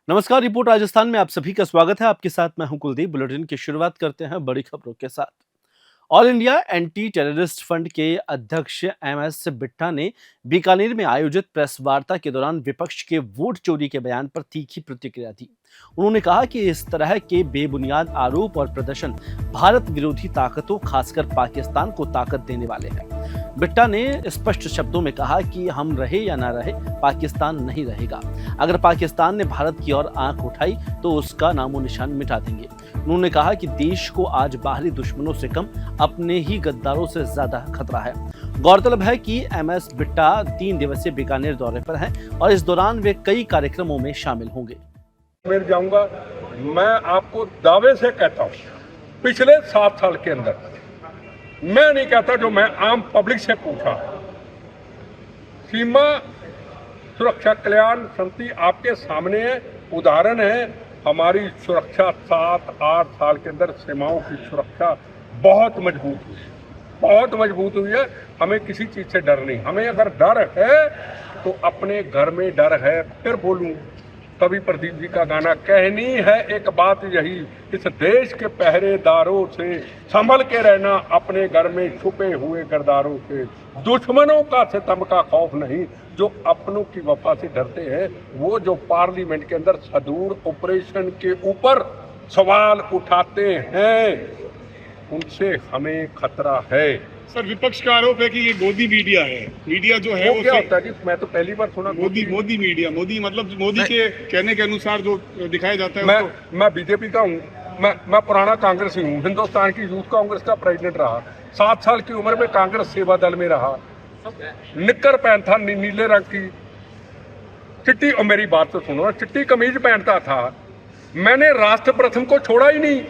नमस्कार। रिपोर्ट राजस्थान में आप सभी का स्वागत है। आपके साथ मैं हूं कुलदीप। बुलेटिन की शुरुआत करते हैं बड़ी खबरों के साथ। All India anti terrorist fund के अध्यक्ष एमएस बिट्टा ने बीकानेर में आयोजित प्रेस वार्ता के दौरान विपक्ष के वोट चोरी के बयान पर तीखी प्रतिक्रिया दी। उन्होंने कहा कि इस तरह के बेबुनियाद आरोप और प्रदर्शन भारत विरोधी ताकतों, खासकर पाकिस्तान को ताकत देने वाले हैं। बिट्टा ने स्पष्ट शब्दों में कहा कि हम रहे या ना रहे, पाकिस्तान नहीं रहेगा। अगर पाकिस्तान ने भारत की ओर आंख उठाई तो उसका नामो निशान मिटा देंगे। उन्होंने कहा कि देश को आज बाहरी दुश्मनों से कम अपने ही गद्दारों से ज्यादा खतरा है। गौरतलब है कि एमएस बिट्टा 3 दिवसीय बीकानेर दौरे पर हैं और इस दौरान वे कई कार्यक्रमों में शामिल होंगे। मैं जाऊंगा, मैं आपको दावे से कहता हूं, पिछले 7 साल के अंदर मैं नहीं कहता, जो मैं आम पब्लिक से पूछा, सीमा सुरक्षा कल्याण समिति आपके सामने है, उदाहरण है। हमारी सुरक्षा 7-8 साल के अंदर सीमाओं की सुरक्षा बहुत मजबूत हुई है, बहुत मजबूत हुई है। हमें किसी चीज से डर नहीं। हमें अगर डर है तो अपने घर में डर है। फिर बोलूं, कवि प्रदीप जी का गाना, कहनी है एक बात यही, इस देश के पहरेदारों से संभल के रहना, अपने घर में छुपे हुए गरदारों से। दुश्मनों का सितम का खौफ नहीं, जो अपनों की वफा से डरते हैं। वो जो पार्लियामेंट के अंदर सदूर ऑपरेशन के ऊपर सवाल उठाते हैं, उनसे हमें खतरा है। सर, विपक्ष का आरोप है कि ये मोदी मीडिया है। मीडिया जो है वो क्या होता है जी? मैं तो पहली बार सुना। मोदी मीडिया, मोदी मतलब मोदी के कहने के अनुसार जो दिखाया जाता है। मैं बीजेपी का हूँ, मैं पुराना कांग्रेसी हूँ, हिंदुस्तान की यूथ कांग्रेस का प्रेसिडेंट रहा, 7 साल की उम्र में कांग्रेस सेवा दल में रहा, निक्कर पहनता नीले रंग की, चिट्टी, और मेरी बात तो सुनो, चिट्टी कमीज पहनता था। मैंने राष्ट्र प्रथम को छोड़ा ही नहीं।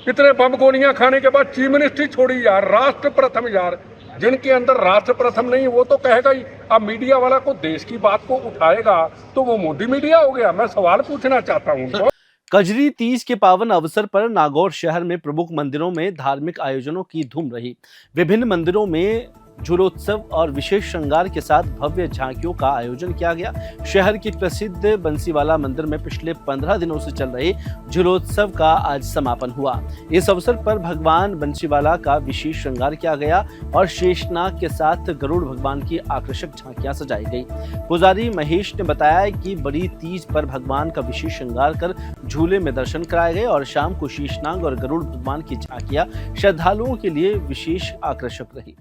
इतने बम गोलियां खाने के बाद चीफ मिनिस्ट्री छोड़ी यार, राष्ट्र प्रथम यार। जिनके अंदर राष्ट्र प्रथम नहीं, वो तो कहेगा ही। अब मीडिया वाला को देश की बात को उठाएगा तो वो मोदी मीडिया हो गया। मैं सवाल पूछना चाहता हूँ। कजरी तीज के पावन अवसर पर नागौर शहर में प्रमुख मंदिरों में धार्मिक आयोजनों की धूम रही। विभिन्न मंदिरों में झूलोत्सव और विशेष श्रृंगार के साथ भव्य झांकियों का आयोजन किया गया। शहर के प्रसिद्ध बंसीवाला मंदिर में पिछले 15 दिनों से चल रहे झूलोत्सव का आज समापन हुआ। इस अवसर पर भगवान बंसीवाला का विशेष श्रृंगार किया गया और शेषनाग के साथ गरुड़ भगवान की आकर्षक झांकियां सजाई गई। पुजारी महेश ने बताया कि बड़ी तीज पर भगवान का विशेष श्रृंगार कर झूले में दर्शन कराए गए और शाम को शेषनाग और गरुड़ भगवान की झांकियां श्रद्धालुओं के लिए विशेष आकर्षक रही।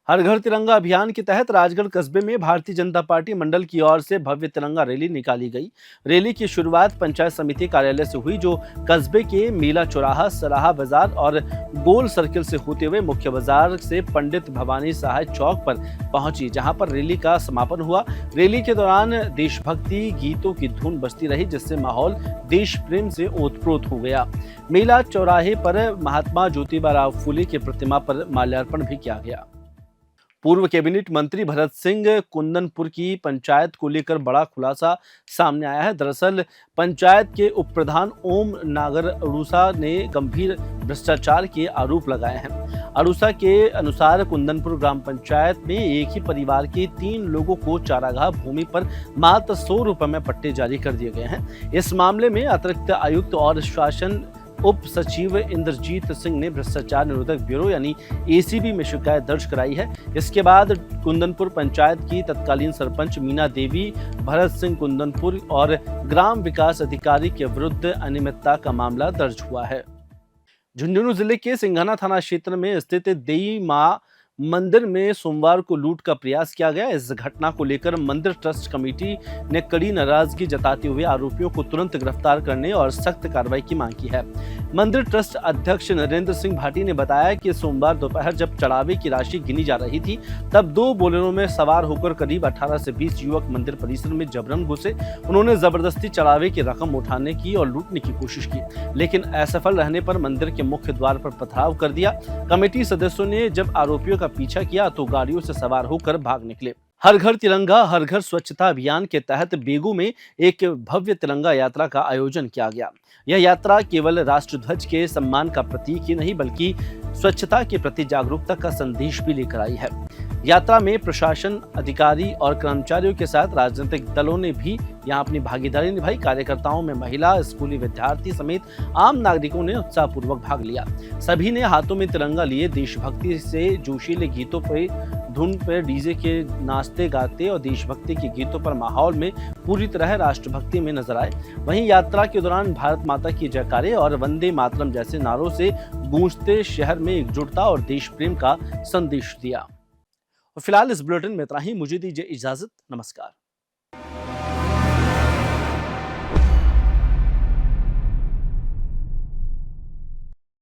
हर घर तिरंगा अभियान के तहत राजगढ़ कस्बे में भारतीय जनता पार्टी मंडल की ओर से भव्य तिरंगा रैली निकाली गई। रैली की शुरुआत पंचायत समिति कार्यालय से हुई, जो कस्बे के मेला चौराहा, सराहा बाजार और गोल सर्किल से होते हुए मुख्य बाजार से पंडित भवानी सहाय चौक पर पहुंची, जहां पर रैली का समापन हुआ। रैली के दौरान देशभक्ति गीतों की धुन बजती रही, जिससे माहौल देश प्रेम से ओतप्रोत हो गया। मेला चौराहे पर महात्मा ज्योतिबा राव फूले की प्रतिमा पर माल्यार्पण भी किया गया। पूर्व कैबिनेट मंत्री भरत सिंह कुंदनपुर की पंचायत को लेकर बड़ा खुलासा सामने आया है। दरअसल पंचायत के उप प्रधान ओम नागर अड़ूसा ने गंभीर भ्रष्टाचार के आरोप लगाए हैं। अड़ूसा के अनुसार कुंदनपुर ग्राम पंचायत में एक ही परिवार के 3 लोगों को चारागाह भूमि पर मात्र 100 रुपए में पट्टे जारी कर दिए गए हैं। इस मामले में अतिरिक्त आयुक्त और शासन उप सचिव इंद्रजीत सिंह ने भ्रष्टाचार निरोधक ब्यूरो यानी एसीबी में शिकायत दर्ज कराई है। इसके बाद कुंदनपुर पंचायत की तत्कालीन सरपंच मीना देवी, भरत सिंह कुंदनपुर और ग्राम विकास अधिकारी के विरुद्ध अनियमितता का मामला दर्ज हुआ है। झुंझुनू जिले के सिंघाना थाना क्षेत्र में स्थित देई मां मंदिर में सोमवार को लूट का प्रयास किया गया। इस घटना को लेकर मंदिर ट्रस्ट कमेटी ने कड़ी नाराजगी जताते हुए आरोपियों को तुरंत गिरफ्तार करने और सख्त कार्रवाई की मांग की है। मंदिर ट्रस्ट अध्यक्ष नरेंद्र सिंह भाटी ने बताया कि सोमवार दोपहर जब चढ़ावे की राशि गिनी जा रही थी, तब 2 बोलेरो में सवार होकर करीब 18 से 20 युवक मंदिर परिसर में जबरन घुसे। उन्होंने जबरदस्ती चढ़ावे की रकम उठाने की और लूटने की कोशिश की, लेकिन असफल रहने पर मंदिर के मुख्य द्वार पर पथराव कर दिया। कमेटी सदस्यों ने जब आरोपियों का पीछा किया तो गाड़ियों से सवार होकर भाग निकले। हर घर तिरंगा हर घर स्वच्छता अभियान के तहत बेगू में एक भव्य तिरंगा यात्रा का आयोजन किया गया। यह यात्रा केवल राष्ट्रध्वज के सम्मान का प्रतीक ही नहीं, बल्कि स्वच्छता के प्रति जागरूकता का संदेश भी लेकर आई है। यात्रा में प्रशासन, अधिकारी और कर्मचारियों के साथ राजनीतिक दलों ने भी यहाँ अपनी भागीदारी निभाई। कार्यकर्ताओं में महिला, स्कूली विद्यार्थी समेत आम नागरिकों ने उत्साहपूर्वक भाग लिया। सभी ने हाथों में तिरंगा लिए देशभक्ति से जोशीले गीतों पर, धुन पर, डीजे के नाचते गाते और देशभक्ति के गीतों पर माहौल में पूरी तरह राष्ट्रभक्ति में नजर आए। वहीं यात्रा के दौरान भारत माता की जयकारे और वंदे मातरम जैसे नारों से गूंजते शहर में एकजुटता और देश प्रेम का संदेश दिया। और फिलहाल इस बुलेटिन में इतना ही। मुझे दीजिए इजाजत। नमस्कार।